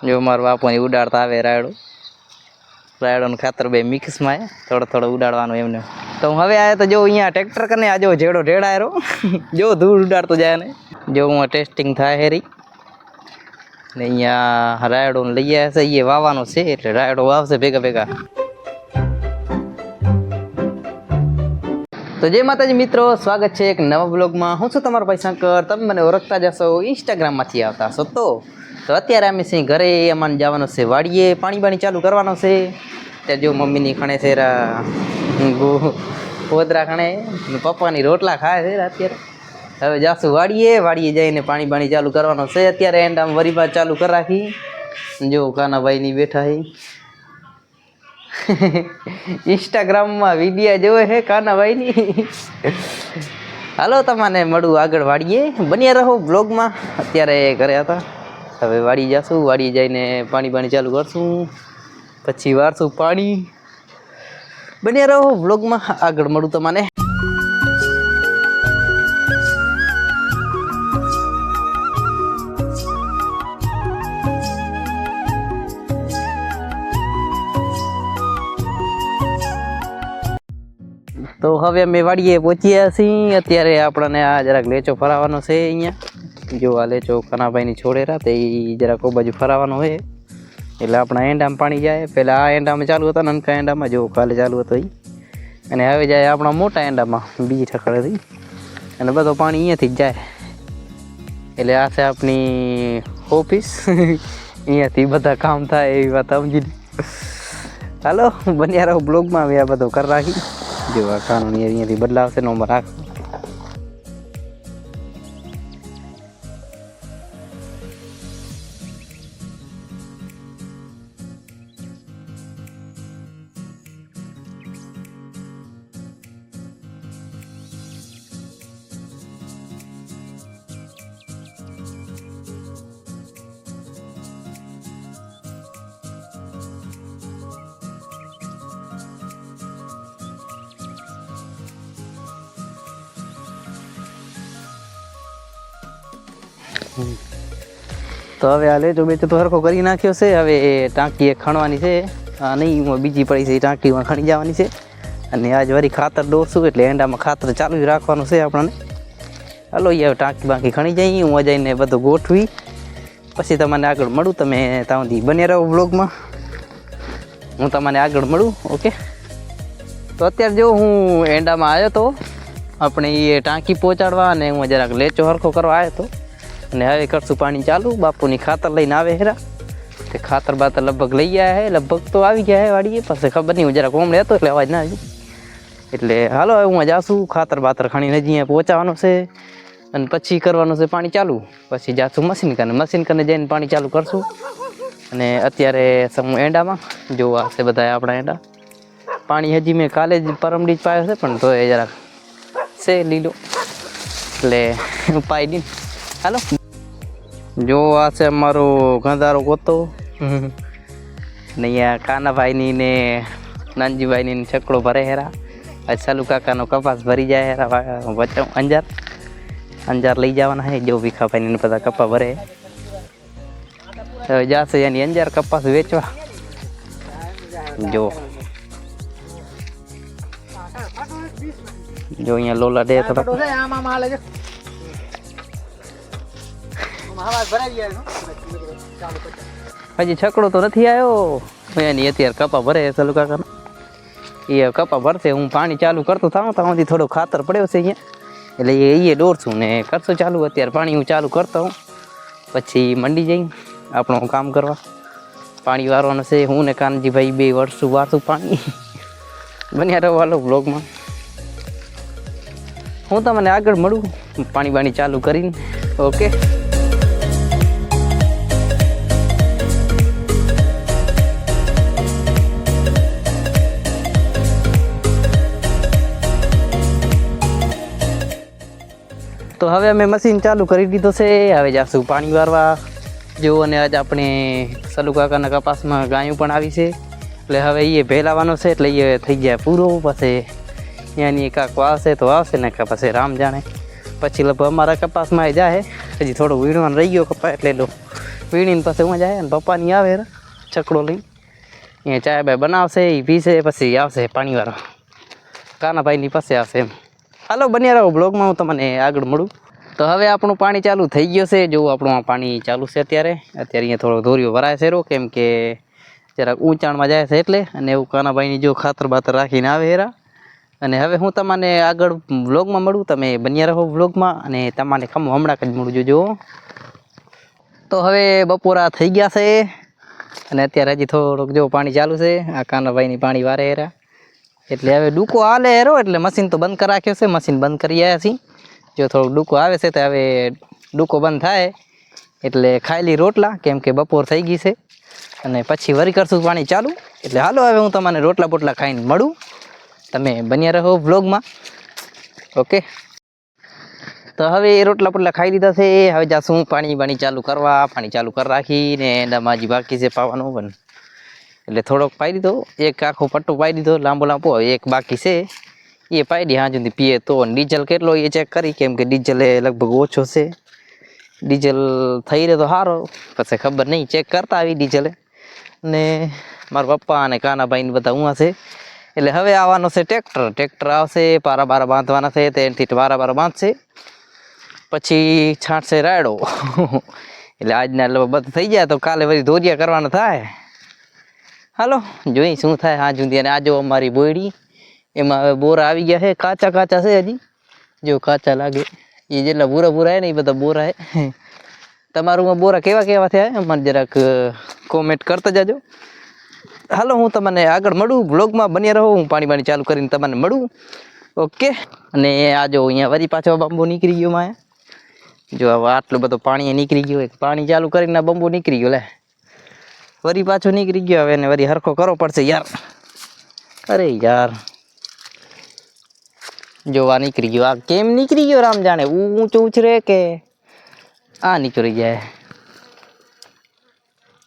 જો મારા બાપુને ઉડાડતા આવે રાયડોનું ખાતર બે મિક્સમાં થોડો ઉડાડવાનો એમને. તો હું હવે આવ્યો તો જો અહીંયા ટ્રેક્ટર કરીને આ જો જેડો ઢેડાયરો જો ધૂળ ઉડાડતો જાય ને જો હું ટેસ્ટિંગ થાય હેરી ને અહીંયા રાયડો લઈ આવ્યા છે એ વાવવાનો છે એટલે રાયડો વાવશે ભેગા. તો જય માતાજી મિત્રો, સ્વાગત છે એક નવા બ્લોગમાં. હું છું તમારો ભાઈ શંકર. તમે મને ઓળખતા જશો, ઇન્સ્ટાગ્રામમાંથી આવતા હશો. તો અત્યારે અમે સિંહ ઘરે અમાને જવાનો છે વાડીએ, પાણી ચાલુ કરવાનો છે. ત્યાં જો મમ્મીની ખણે છે ગોદરા ખણે, પપ્પાની રોટલા ખાય છે અત્યારે. હવે જાશું વાડીએ જઈને પાણી ચાલુ કરવાનો છે. અત્યારે એન્ડ આમ વરીબાદ ચાલુ કરી રાખી. જો કાનાભાઈની બેઠા છે ઇન્સ્ટાગ્રામમાં વિડીયો જોવે છે કાનાભાઈની. હાલો તમને મળું આગળ વાડીએ, બન્યા રહો બ્લોગમાં. અત્યારે ઘરે હતા, હવે વાડી જશું. વાડીએ જઈને પાણી ચાલુ કરશું, પછી વારશું પાણી. બન્યા રહો બ્લોગમાં, આગળ મળું તમને. તો હવે અમે વાડીએ પહોંચ્યા છીએ. અત્યારે આપણને આ જરાક લેચો ફરાવાનો છે અહીંયા. જો આ લેચો કાનાભાઈની છોડેરા તે જરાક બાજુ ફરાવાનો હોય એટલે આપણા એંડામાં પાણી જાય. પહેલાં આ એંડામાં ચાલુ હતા, નનકા એંડામાં જો કાલે ચાલુ હતો એ, અને હવે જાય આપણા મોટા એંડામાં બીજી ઠકડેથી, અને બધું પાણી અહીંયાથી જ જાય. એટલે આ છે આપણી ઓફિસ, અહીંયાથી બધા કામ થાય એવી વાત સમજી. હાલો બન્યા રહો બ્લોગમાં. હવે આ બધું કરી રાખી. જો આ કાનૂની અહીંયાથી બદલાવશે નંબર રાખ. તો હવે આ લેચો બેચો તો સરખો કરી નાખ્યો છે. હવે ટાંકી એક ખણવાની છે, આ નહીં બીજી પડી છે, એ ટાંકીમાં ખણી જવાની છે. અને આજ વળી ખાતર દોરશું એટલે એંડામાં ખાતર ચાલુ જ રાખવાનું છે આપણને. હાલો હવે ટાંકી બાંકી ખણી જઈએ, હું જઈને બધું ગોઠવી પછી તમને આગળ મળું. તમે ત્યાં સુધી બને રહો બ્લોગમાં, હું તમને આગળ મળું. ઓકે, તો અત્યારે જો હું એંડામાં આવ્યો તો આપણે એ ટાંકી પહોંચાડવા, અને હું જરાક લેચો સરખો કરવા આવ્યો હતો. અને હવે કરશું પાણી ચાલુ. બાપુની ખાતર લઈને આવે હેરા, તે ખાતર બાતર લગભગ લઈ ગયા હે, લગભગ તો આવી ગયા હે વાડીએ. પાસે ખબર નહીં, હું જરાક કોમડે હતો એટલે અવાજ ના આવી. એટલે હાલો હવે હું જાશું ખાતર બાતર ખણીને હજી અહીંયા પહોંચાવાનું છે, અને પછી કરવાનું છે પાણી ચાલુ. પછી જાશું મશીન કરીને જઈને પાણી ચાલુ કરશું. અને અત્યારે હું એંડામાં જોવા છે બધા આપણા એંડા. પાણી હજી મેં કાલે જ પરમડી જ પાયો છે, પણ તો એ જરાક છે લીલો એટલે પાઈ દઈને. હાલો જો આ છે અમારો ગંધારો ગોતો. ને અહીંયા કાનાભાઈની ને નાનજીભાઈની છકડો ભરે હેરા. આ ચાલુ કાકાનો કપાસ ભરી જાય હેરા. વચ્ચે અંજાર લઈ જવાના હે. જો ભીખાભાઈને બધા કપા ભરે. હવે જશે એની અંજાર કપાસ વેચવા. જો અહીંયા લોલા દે થોડા. હજી છકડો તો નથી આવ્યો એની. અત્યારે કપા ભરે ચાલુ કાકાનો, એ કપા ભરશે. હું પાણી ચાલુ કરતો થાઉં ત્યાંથી થોડો ખાતર પડ્યો છે અહીંયા, એટલે એ દોરશું ને કરશું ચાલુ. અત્યારે પાણી હું ચાલુ કરતો હું, પછી મંડી જઈ આપણું કામ કરવા. પાણી વારવાનું છે. હું ને કાનજીભાઈ બે વારશું પાણી. બન્યા રહો હાલો બ્લોગમાં, હું તમને આગળ મળું પાણી ચાલુ કરીને. ઓકે, તો હવે અમે મશીન ચાલુ કરી દીધો છે. હવે જાશું પાણી વારવા. જો અને આજ આપણે સલુ કાકાના કપાસમાં ગાયું પણ આવી છે, એટલે હવે એ ભેલાવાનો છે. એટલે એ થઈ જાય પૂરો. પછી ત્યાંની કાંક વાવશે તો આવશે ને પછી રામ જાણે. પછી લગભગ અમારા કપાસમાં જાય. હજી થોડું વીણવાનું રહી ગયો કપા, એટલે પીણીને પછી હું જાય ને પપ્પાની આવે છકડો લઈ એ ચાય બાય બનાવશે એ પીશે પછી આવશે પાણીવાળો કાનાભાઈની પાસે આવશે એમ. હાલો બન્યા રહો બ્લોગમાં, હું તમને આગળ મળું. તો હવે આપણું પાણી ચાલુ થઈ ગયું છે. જો આપણું આ પાણી ચાલુ છે અત્યારે અહીંયા થોડો ધોરીઓ ભરાય છે કેમ કે જરાક ઊંચાણમાં જાય છે એટલે, અને એવું કાનાભાઈની જો ખાતર બાતર રાખીને આવે હેરા. અને હવે હું તમને આગળ વ્લોગમાં મળું, તમે બન્યા રહો વ્લોગમાં, અને તમારે ખમો હમણાં જ મળું જોજો. તો હવે બપોરા થઈ ગયા છે અને અત્યારે હજી થોડુંક જો પાણી ચાલુ છે. આ કાનાભાઈની પાણી વારે હેરા એટલે હવે ડૂકો હાલે હેરો એટલે મશીન તો બંધ કરી રાખ્યો છે, મશીન બંધ કરી આવ્યા છીએ. જો થોડુંક ડૂકો આવે છે તો હવે ડૂકો બંધ થાય એટલે ખાયલી રોટલા, કેમ કે બપોર થઈ ગઈ છે અને પછી વરી કરશું પાણી ચાલુ. એટલે હાલો હવે હું તમને રોટલા બોટલા ખાઈને મળું, તમે બન્યા રહો વ્લોગમાં. ઓકે, તો હવે એ રોટલા પોટલા ખાઈ લીધા છે. હવે જાશું પાણી ચાલુ કરવા. પાણી ચાલુ કરી રાખીને એંડામાં હજી બાકી છે પાવાનું પણ, એટલે થોડોક પાઈ દીધો, એક આખો પટ્ટો પાઈ દીધો લાંબો લાંબો, એક બાકી છે એ પાઈ દી. હા સુધી પીએ તો ડીઝલ કેટલો એ ચેક કરી, કેમ કે ડીઝલ એ લગભગ ઓછો છે. ડીઝલ થઈ રહે તો સારો, પછી ખબર નહીં, ચેક કરતા આવી ડીઝલે. ને મારા પપ્પા અને કાનાભાઈને બધા હું હશે. એટલે હવે આવવાનો છે ટ્રેક્ટર આવશે, પારા બારા બાંધવાના છે, તેનાથી વારા બાંધશે, પછી છાંટશે રાયડો. એટલે આજના એટલે બધું થઈ જાય તો કાલે વળી ધોરિયા કરવાના થાય. હાલો જોઈ શું થાય હા સુધી. અને આજો અમારી બોયડી, એમાં હવે બોરા આવી ગયા છે, કાચા કાચા છે હજી, જો કાચા લાગે. એ જેટલા ભૂરા ને એ બધા બોરા હે. તમારું બોરા કેવા કેવા થયા મને જરાક કોમેન્ટ કરતા જાજો. હાલો હું તમને આગળ મળું બ્લોગમાં, બન્યા રહો. હું પાણી ચાલુ કરીને તમને મળું. ઓકે, અને આ જો અહીંયા વરી પાછો બંબો નીકળી ગયો માયા. જો હવે આટલું બધું પાણી નીકળી ગયું, પાણી ચાલુ કરીને બંબો નીકળી ગયો. લે વરી પાછો નીકળી ગયો. હવે એને વરી હરખો કરવો પડશે યાર. અરે યાર જો આ નીકળી ગયો. આ કેમ નીકળી ગયો રામ જાણે, ઊંચું ઉછરે કે આ નીકળી જાય.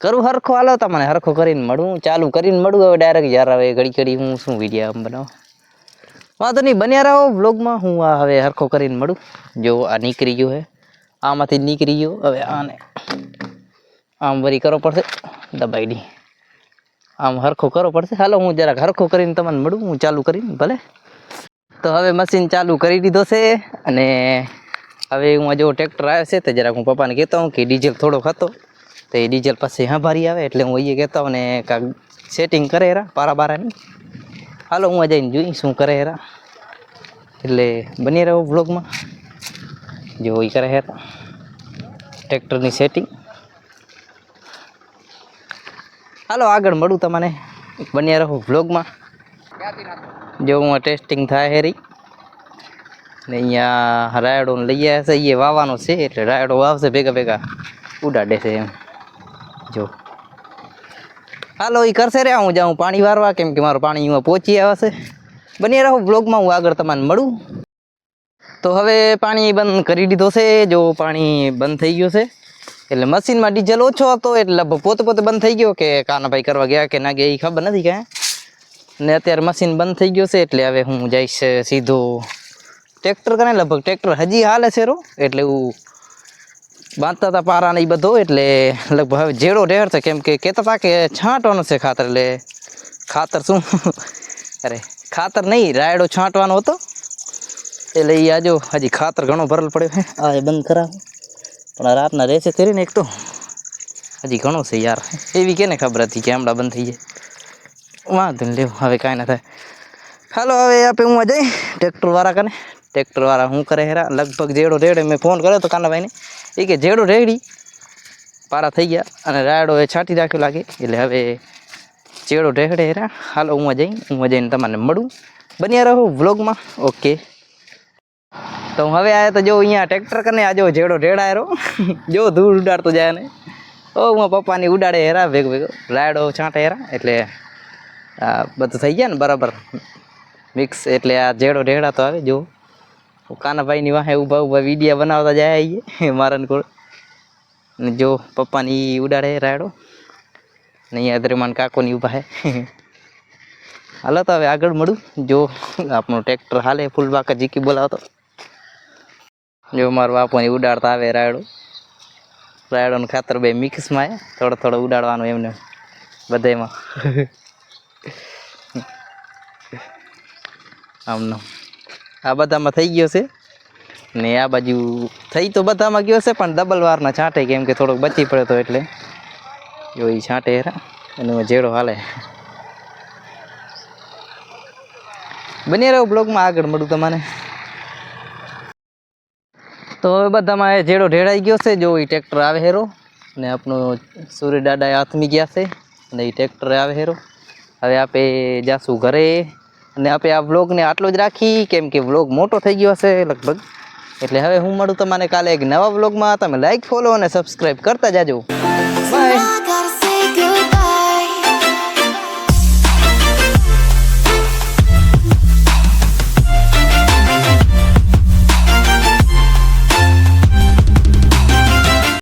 કરું હરખો, હાલો તમને હરખો કરીને મળું, ચાલુ કરીને મળું હવે ડાયરેક્ટ. યાર હવે ઘડી હું શું વિડીયો આમ બનાવું, વાંધો નહીં, બન્યા રહો વ્લોગમાં. હું આ હવે હરખો કરીને મળું. જો આ નીકળી ગયો હે, આમાંથી નીકળી ગયો. હવે આને આમ વરી કરવો પડશે, દબાઈ દી આમ હરખો કરવો પડશે. હાલો હું જરાક હરખો કરીને તમને મળું, હું ચાલુ કરીને ભલે. તો હવે મશીન ચાલુ કરી દીધો છે, અને હવે હું જો ટ્રેક્ટર આવે છે તો જરાક હું પપ્પાને કહેતો હું કે ડીઝલ થોડોક હતો તો એ ડીઝલ પછી ભારી આવે, એટલે હું અહીંયા કહેતો ને કાંક સેટિંગ કરે હેરા પારા બારાની. હાલો હું જઈને જોઈ શું કરે હેરા. એટલે બની રહ્યો વ્લોગમાં. જો એ કરે હેરા ટ્રેક્ટરની સેટિંગ. હાલો આગળ મળું તમને, બન્યા રહો વ્લોગમાં. જો હું ટેસ્ટિંગ થાય હેરી ને અહીંયા રાયડો લઈ આવ્યા છે, એ વાવવાનો છે એટલે રાયડો વાવશે ભેગા ઉડાડે છે એમ. જો હાલો એ કરશે રે, હું જાઉં પાણી વારવા, કેમ કે મારું પાણી એમાં પહોંચી આવશે. બની રહો બ્લોગમાં, હું આગળ તમને મળું. તો હવે પાણી બંધ કરી દીધો છે. જો પાણી બંધ થઈ ગયું છે એટલે મશીનમાં ડીઝલ ઓછો હતો એટલે પોતે બંધ થઈ ગયો, કે કાનાભાઈ કરવા ગયા કે ના ગયા એ ખબર નથી કાંઈ. ને અત્યારે મશીન બંધ થઈ ગયો છે એટલે હવે હું જઈશ સીધો ટ્રેક્ટર કરે. લગભગ ટ્રેક્ટર હજી હાલે છે રો, એટલે એવું બાંધતા હતા પારા ને એ બધો, એટલે લગભગ હવે જેડો ઢેર છે, કેમ કે કહેતા હતા કે છાંટવાનો છે ખાતર. એટલે ખાતર શું અરે ખાતર નહીં, રાયડો છાંટવાનો હતો. એટલે એ આજો હજી ખાતર ઘણો ભરલ પડ્યો છે. આ એ બંધ કરાવો પણ આ રાતના રહેશે તેરી ને, એક તો હજી ઘણો છે યાર. એવી કેને ખબર હતી કે હમણાં બંધ થઈ જાય. વાંધો ને લેવું, હવે કાંઈ ના થાય. હાલો હવે આપે હું જઈ ટ્રેક્ટરવાળા કને. ટ્રેક્ટરવાળા શું કરે હેરા, લગભગ જેડો રેડે. મેં ફોન કર્યો તો કાનાભાઈને, એ કે જેડો રેડી પારા થઈ ગયા અને રાયડો એ છાંટી રાખ્યો લાગે, એટલે હવે જેડો ઢેડે હેરા. હાલો હું જઈને તમને મળું, બન્યા રહો વ્લોગમાં. ઓકે, તો હું હવે આવ્યા તો જો અહીંયા ટ્રેક્ટર કરીને આ જો જેડો ઢેડાયરો જો ધૂળ ઉડાડતો જાય ને. હું પપ્પાની ઉડાડે હેરા ભેગો રાયડો છાંટે હેરા, એટલે આ બધું થઈ ગયા ને બરાબર મિક્સ. એટલે આ જેડો ઢેડા તો આવે. જો કાનાભાઈની વાહે ઊભા વિડીયા બનાવતા જાય આવીએ મારાને કોળ. ને જો પપ્પાની ઉડાડે રાયડો ને અહીંયા અદ્રમાન કાકોની ઊભા હે. હાલો તો હવે આગળ મળું. જો આપણું ટ્રેક્ટર હાલે ફૂલ બાકા જીકી બોલાવતો. જો મારા બાપુની ઉડાડતા આવે રાયડો. રાયડોનું ખાતર બે મિક્સમાં થોડો થોડો ઉડાડવાનું એમને બધામાં આમનો આ બધામાં થઈ ગયો છે ને આ બાજુ થઈ તો બધામાં ગયો છે પણ ડબલ વારના છાંટે કેમ કે થોડોક બચી પડ્યો તો એટલે એ છાંટે હેરા અને જેડો હાલે બની રહ્યો બ્લોગમાં આગળ મળું તમને તો હવે બધામાં એ જેડો ઢેળાઈ ગયો છે જો એ ટ્રેક્ટર આવે હેરો ને આપણો સૂર્ય દાદા હાથમી ગયા છે અને એ ટ્રેક્ટર આવે હેરો હવે આપણે જાશું ઘરે અને આપણે આ વ્લોગને આટલો જ રાખી કેમ કે વ્લોગ મોટો થઈ ગયો હશે લગભગ એટલે હવે હું મળું તમને કાલે એક નવા વ્લોગમાં તમે લાઈક ફોલો અને સબસ્ક્રાઈબ કરતા જાજો બાય